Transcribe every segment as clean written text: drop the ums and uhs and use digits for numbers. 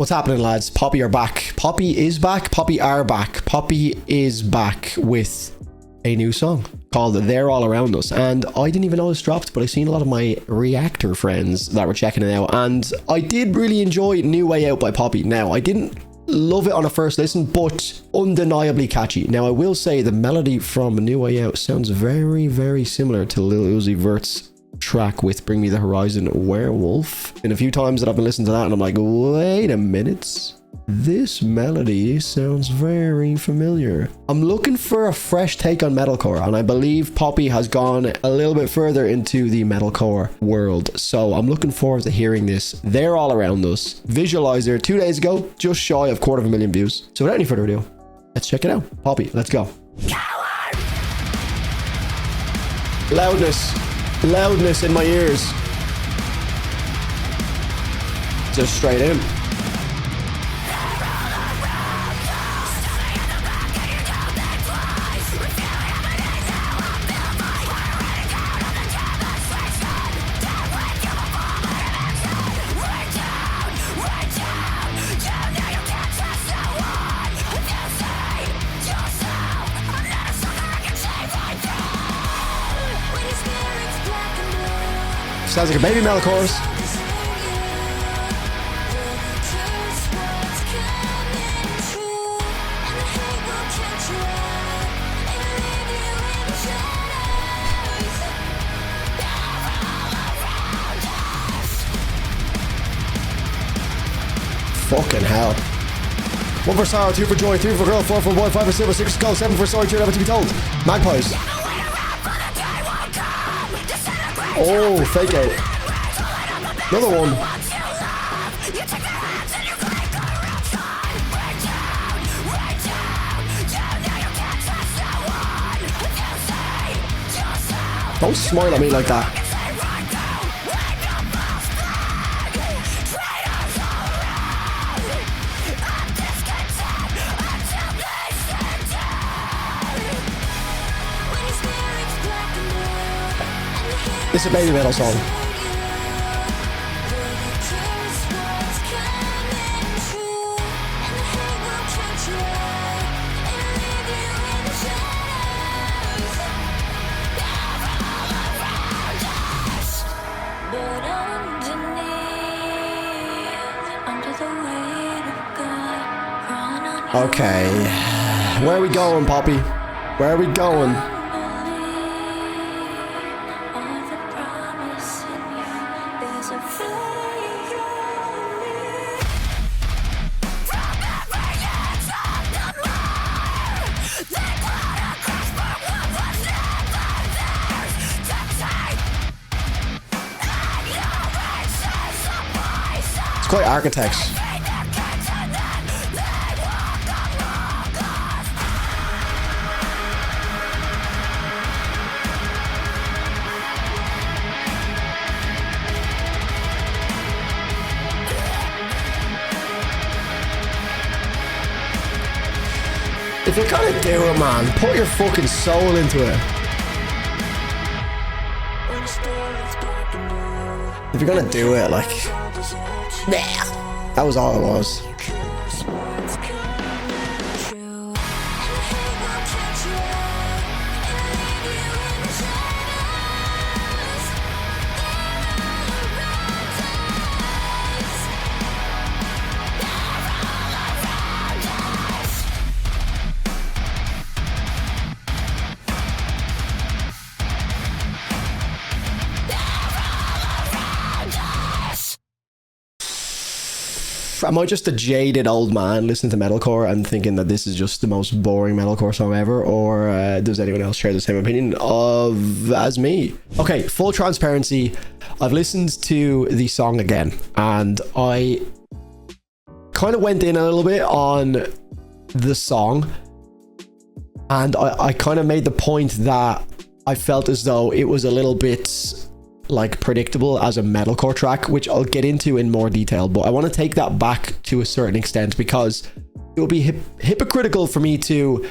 What's happening, lads? Poppy are back. Poppy is back. Poppy are back. Poppy is back with a new song called They're All Around Us. And I didn't even know this dropped, but I've seen a lot of my reactor friends that were checking it out. And I did really enjoy New Way Out by Poppy. Now, I didn't love it on a first listen, but undeniably catchy. Now, I will say the melody from New Way Out sounds very, very similar to Lil Uzi Vert's track with Bring Me the Horizon Werewolf. And a few times that I've been listening to that and I'm like, wait a minute, this melody sounds very familiar. I'm looking for a fresh take on metalcore, and I believe Poppy has gone a little bit further into the metalcore world, so I'm looking forward to hearing this. They're All Around Us. Visualizer 2 days ago, just shy of 250,000 views. So without any further ado, let's check it out. Poppy, let's go. Loudness in my ears. Just straight in. Sounds like a baby metal chorus. Fucking hell. 1 for sorrow, 2 for joy, 3 for girl, 4 for boy, 5 for silver, 6 for gold, 7 for story, 2 never to be told. Magpies. Oh, fake out. Another one. Don't smile at me like that. It's a baby metal song. Okay, where are we going, Poppy? Where are we going? It's quite Architects. If you're gonna do it, man, put your fucking soul into it. If you're gonna do it, like, that was all it was. Am I just a jaded old man listening to metalcore and thinking that this is just the most boring metalcore song ever, or does anyone else share the same opinion as me? Okay, full transparency, I've listened to the song again and I kind of went in a little bit on the song, and I kind of made the point that I felt as though it was a little bit like predictable as a metalcore track, which I'll get into in more detail, but I want to take that back to a certain extent because it would be hypocritical for me to,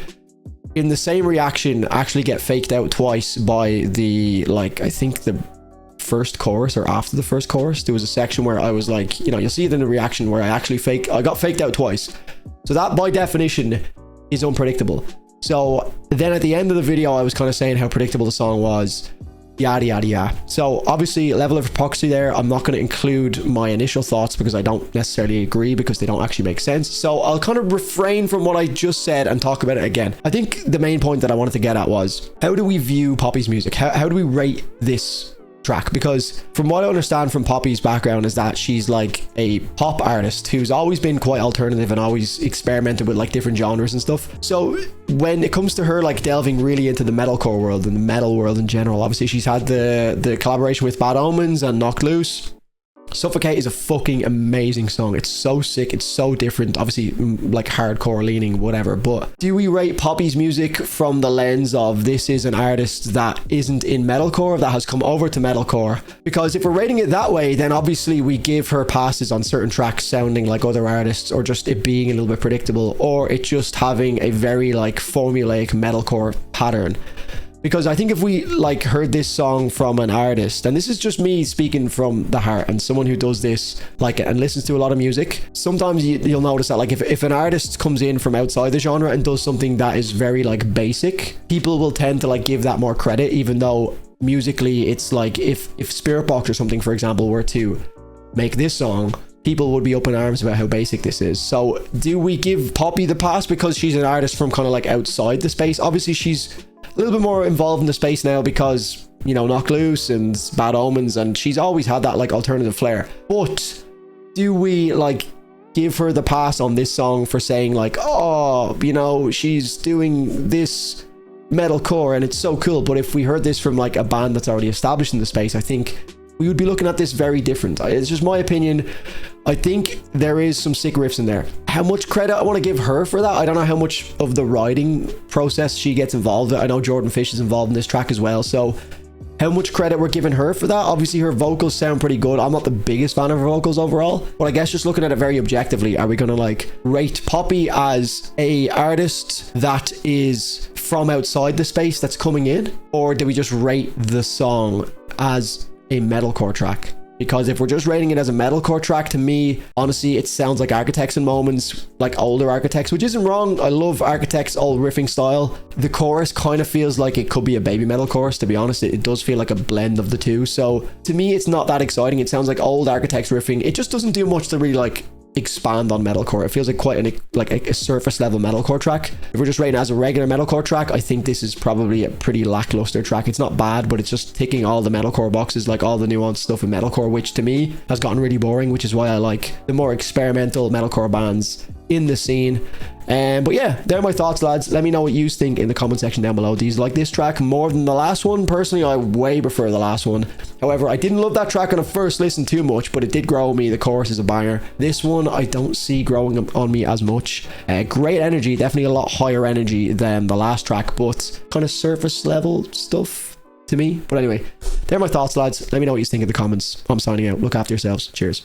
in the same reaction, actually get faked out twice by the, like, I think the first chorus or after the first chorus, there was a section where I was like, you know, you'll see it in the reaction where I got faked out twice. So that by definition is unpredictable. So then at the end of the video, I was kind of saying how predictable the song was, yada yada yada. So obviously level of hypocrisy there. I'm not going to include my initial thoughts because I don't necessarily agree, because they don't actually make sense. So I'll kind of refrain from what I just said and talk about it again. I think the main point that I wanted to get at was, how do we view Poppy's music? How do we rate this track? Because from what I understand from Poppy's background is that she's like a pop artist who's always been quite alternative and always experimented with like different genres and stuff. So when it comes to her like delving really into the metalcore world and the metal world in general, obviously she's had the collaboration with Bad Omens and Knocked Loose. Suffocate is a fucking amazing song. It's so sick. It's so different. Obviously, like hardcore leaning, whatever. But do we rate Poppy's music from the lens of this is an artist that isn't in metalcore, that has come over to metalcore? Because if we're rating it that way, then obviously we give her passes on certain tracks sounding like other artists, or just it being a little bit predictable, or it just having a very like formulaic metalcore pattern. Because I think if we like heard this song from an artist, and this is just me speaking from the heart and someone who does this like and listens to a lot of music, sometimes you'll notice that like if an artist comes in from outside the genre and does something that is very like basic, people will tend to like give that more credit, even though musically it's like if Spirit Box or something, for example, were to make this song, people would be up in arms about how basic this is. So do we give Poppy the pass because she's an artist from kind of like outside the space? Obviously she's a little bit more involved in the space now because, you know, Knocked Loose and Bad Omens, and she's always had that like alternative flair. But do we like give her the pass on this song for saying like, oh, you know, she's doing this metalcore and it's so cool? But if we heard this from like a band that's already established in the space, I think we would be looking at this very different. It's just my opinion. I think there is some sick riffs in there. How much credit I want to give her for that, I don't know how much of the writing process she gets involved in. I know Jordan Fish is involved in this track as well, so how much credit we're giving her for that? Obviously her vocals sound pretty good. I'm not the biggest fan of her vocals overall, but I guess just looking at it very objectively, are we gonna like rate Poppy as a artist that is from outside the space that's coming in, or do we just rate the song as a metalcore track? Because if we're just rating it as a metalcore track, to me, honestly, it sounds like Architects in moments, like older Architects, which isn't wrong. I love Architects' old riffing style. The chorus kind of feels like it could be a baby metal chorus, to be honest. It does feel like a blend of the two. So to me, it's not that exciting. It sounds like old Architects riffing. It just doesn't do much to really like expand on metalcore. It feels like quite a surface level metalcore track. If we're just rating it as a regular metalcore track, I think this is probably a pretty lackluster track. It's not bad, but it's just ticking all the metalcore boxes, like all the nuanced stuff in metalcore, which to me has gotten really boring, which is why I like the more experimental metalcore bands in the scene. But yeah, they're my thoughts, lads. Let me know what you think in the comment section down below. Do you like this track more than the last one? Personally, I way prefer the last one. However, I didn't love that track on a first listen too much, but it did grow on me. The chorus is a banger. This one I don't see growing on me as much. Great energy, definitely a lot higher energy than the last track, but kind of surface level stuff to me. But anyway, they're my thoughts, lads. Let me know what you think in the comments. I'm signing out. Look after yourselves. Cheers.